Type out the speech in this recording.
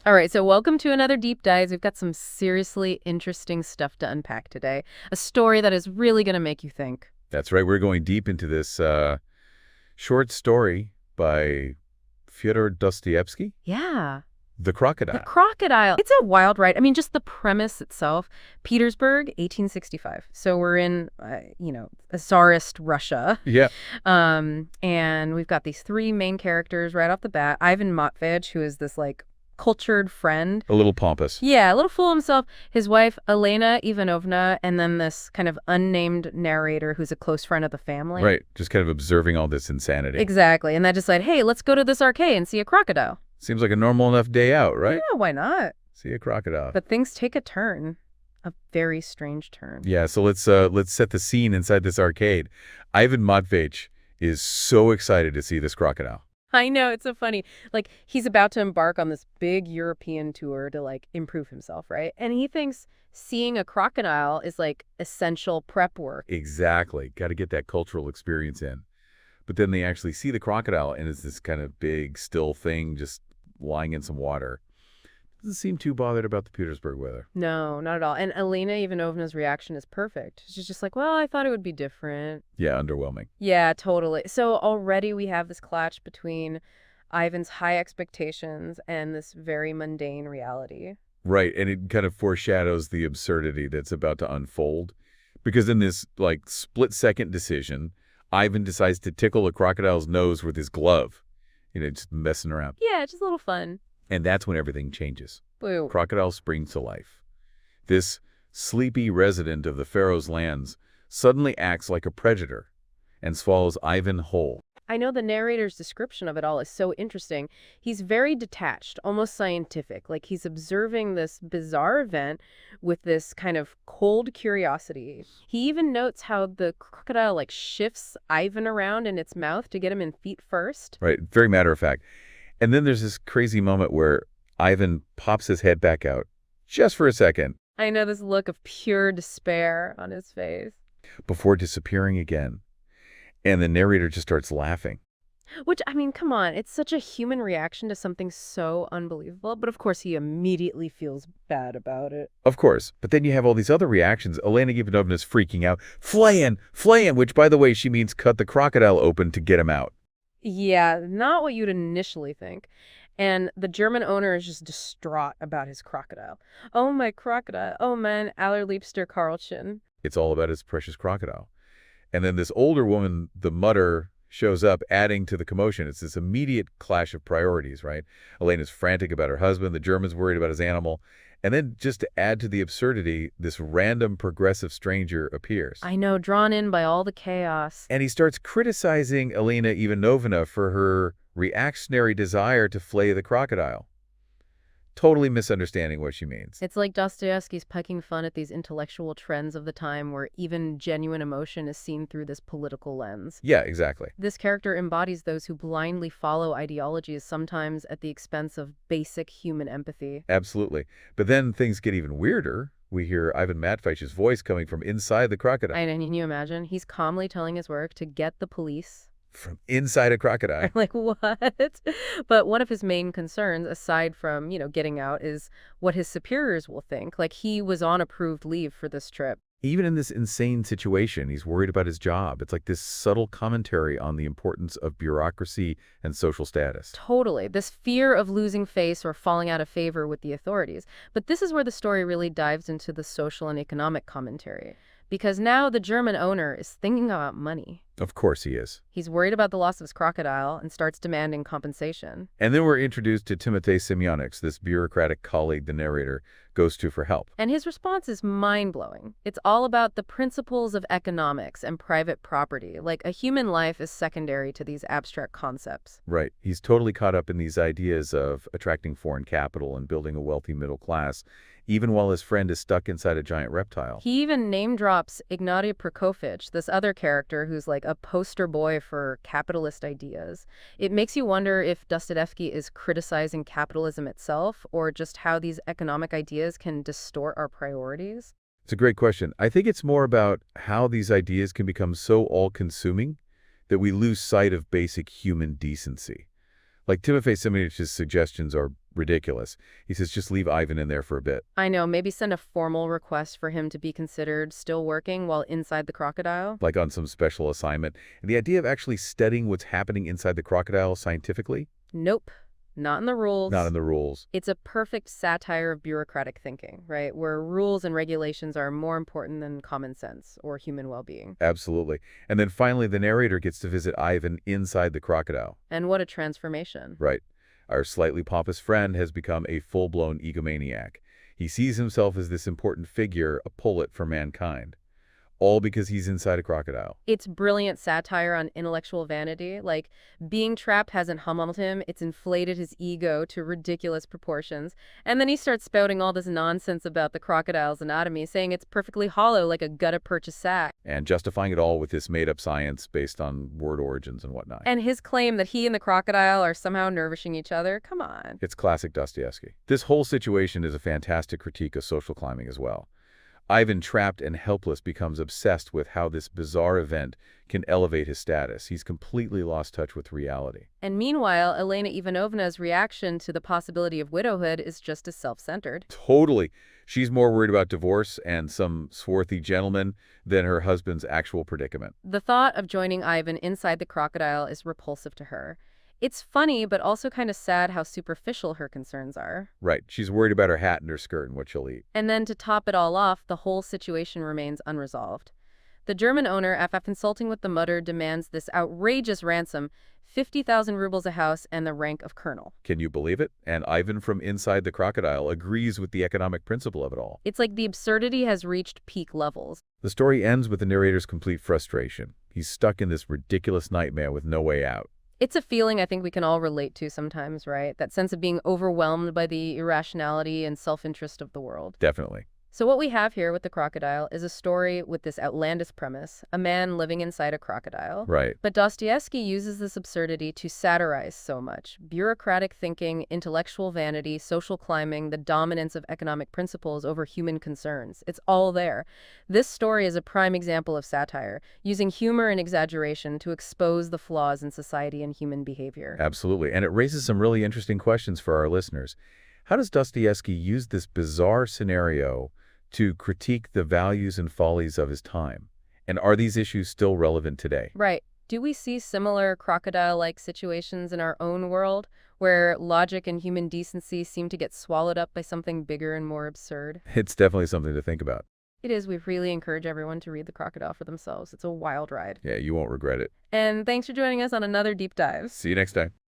All right, so welcome to another Deep Dives. We've got some seriously interesting stuff to unpack today. A story that is really going to make you think. That's right. We're going deep into this short story by Fyodor Dostoevsky, Yeah, The the Crocodile. crocodile. It's a wild ride. I mean, just the premise itself. Petersburg, 1865. So we're in, a Tsarist Russia. Yeah, And we've got these three main characters right off the bat. Ivan Matveitch, who is this, cultured friend. a little pompous. Yeah, a little fool himself. His wife, Elena Ivanovna, and then this kind of unnamed narrator who's a close friend of the family. Right. Just kind of observing all this insanity. Exactly. And they decide, hey, let's go to this arcade and see a crocodile. Seems like a normal enough day out, right? Yeah, why not? See a crocodile. But things take a turn, a very strange turn. Yeah, so let's set the scene inside this arcade. Ivan Matveitch is so excited to see this crocodile. I know, it's so funny. He's about to embark on this big European tour to, improve himself, right? And he thinks seeing a crocodile is, essential prep work. Exactly. Got to get that cultural experience in. But then they actually see the crocodile, and it's this kind of big, still thing just lying in some water. Doesn't seem too bothered about the Petersburg weather. No, not at all. And Elena Ivanovna's reaction is perfect. She's just like, well, I thought it would be different. Yeah, underwhelming. Yeah, totally. So already we have this clash between Ivan's high expectations and this very mundane reality. Right, and it kind of foreshadows the absurdity that's about to unfold. Because in this, split-second decision, Ivan decides to tickle a crocodile's nose with his glove. Just messing around. Yeah, just a little fun. And that's when everything changes. Boo. Crocodile springs to life. This sleepy resident of the Pharaoh's lands suddenly acts like a predator and swallows Ivan whole. I know the narrator's description of it all is so interesting. He's very detached, almost scientific. Like he's observing this bizarre event with this kind of cold curiosity. He even notes how the crocodile shifts Ivan around in its mouth to get him in feet first. Right, very matter of fact. And then there's this crazy moment where Ivan pops his head back out, just for a second, I know, this look of pure despair on his face. before disappearing again. And the narrator just starts laughing. Which, I mean, come on, it's such a human reaction to something so unbelievable. But of course, he immediately feels bad about it. Of course, but then you have all these other reactions. Elena Ivanovna's freaking out. Flayin', flayin', which, by the way, she means cut the crocodile open to get him out. Yeah, not what you'd initially think. And the German owner is just distraught about his crocodile. Oh, my crocodile. Oh, man, allerliebster Karlchen. It's all about his precious crocodile. And then this older woman, the mutter, shows up, adding to the commotion. It's this immediate clash of priorities, right? Elena's frantic about her husband. The German's worried about his animal. And then, just to add to the absurdity, this random progressive stranger appears. I know, drawn in by all the chaos. And he starts criticizing Elena Ivanovna for her reactionary desire to flay the crocodile. Totally misunderstanding what she means. It's like Dostoevsky's poking fun at these intellectual trends of the time where even genuine emotion is seen through this political lens. Yeah, exactly. This character embodies those who blindly follow ideologies, sometimes at the expense of basic human empathy. Absolutely. But then things get even weirder. We hear Ivan Matveitch's voice coming from inside the crocodile. And can you imagine? He's calmly telling his work to get the police. From inside a crocodile. Like, what? But one of his main concerns, aside from, getting out, is what his superiors will think. Like, he was on approved leave for this trip. Even in this insane situation, he's worried about his job. It's like this subtle commentary on the importance of bureaucracy and social status. Totally. This fear of losing face or falling out of favor with the authorities. But this is where the story really dives into the social and economic commentary. Because now the German owner is thinking about money. Of course he is. He's worried about the loss of his crocodile and starts demanding compensation. And then we're introduced to Timotei Semyonix, this bureaucratic colleague the narrator goes to for help. And his response is mind-blowing. It's all about the principles of economics and private property. Like, a human life is secondary to these abstract concepts. Right. He's totally caught up in these ideas of attracting foreign capital and building a wealthy middle class, even while his friend is stuck inside a giant reptile. He even name-drops Ignatiy Prokofyevich, this other character who's like a poster boy for capitalist ideas. It makes you wonder if Dostoevsky is criticizing capitalism itself, or just how these economic ideas can distort our priorities. It's a great question. I think it's more about how these ideas can become so all-consuming that we lose sight of basic human decency. Like Timofey Semyonich's suggestions are ridiculous. He says just leave Ivan in there for a bit. I know, maybe send a formal request for him to be considered still working while inside the crocodile? Like on some special assignment. And the idea of actually studying what's happening inside the crocodile scientifically? Nope. Not in the Not rules. in the rules. It's a perfect satire of bureaucratic thinking, right? Where rules and regulations are more important than common sense or human well-being. Absolutely. And then finally, the narrator gets to visit Ivan inside the crocodile. And what a transformation. Right. Our slightly pompous friend has become a full-blown egomaniac. He sees himself as this important figure, a pullet for mankind. All because he's inside a crocodile. It's brilliant satire on intellectual vanity. Like, being trapped hasn't humbled him, it's inflated his ego to ridiculous proportions. And then he starts spouting all this nonsense about the crocodile's anatomy, saying it's perfectly hollow like a gutta-percha sack. And justifying it all with this made-up science based on word origins and whatnot. And his claim that he and the crocodile are somehow nourishing each other? Come on. It's classic Dostoevsky. This whole situation is a fantastic critique of social climbing as well. Ivan, trapped and helpless, becomes obsessed with how this bizarre event can elevate his status. He's completely lost touch with reality. And meanwhile, Elena Ivanovna's reaction to the possibility of widowhood is just as self-centered. Totally. She's more worried about divorce and some swarthy gentleman than her husband's actual predicament. The thought of joining Ivan inside the crocodile is repulsive to her. It's funny, but also kind of sad how superficial her concerns are. Right. She's worried about her hat and her skirt and what she'll eat. And then to top it all off, the whole situation remains unresolved. The German owner, after consulting with the mutter, demands this outrageous ransom, 50,000 rubles a house and the rank of colonel. Can you believe it? And Ivan from inside the crocodile agrees with the economic principle of it all. It's like the absurdity has reached peak levels. The story ends with the narrator's complete frustration. He's stuck in this ridiculous nightmare with no way out. It's a feeling I think we can all relate to sometimes, right? That sense of being overwhelmed by the irrationality and self-interest of the world. Definitely. So what we have here with the crocodile is a story with this outlandish premise, a man living inside a crocodile. Right. But Dostoevsky uses this absurdity to satirize so much. Bureaucratic thinking, intellectual vanity, social climbing, the dominance of economic principles over human concerns. It's all there. This story is a prime example of satire, using humor and exaggeration to expose the flaws in society and human behavior. Absolutely. And it raises some really interesting questions for our listeners. How does Dostoevsky use this bizarre scenario to critique the values and follies of his time? And are these issues still relevant today? Right. Do we see similar crocodile-like situations in our own world, where logic and human decency seem to get swallowed up by something bigger and more absurd? It's definitely something to think about. It is. We really encourage everyone to read The Crocodile for themselves. It's a wild ride. Yeah, you won't regret it. And thanks for joining us on another deep dive. See you next time.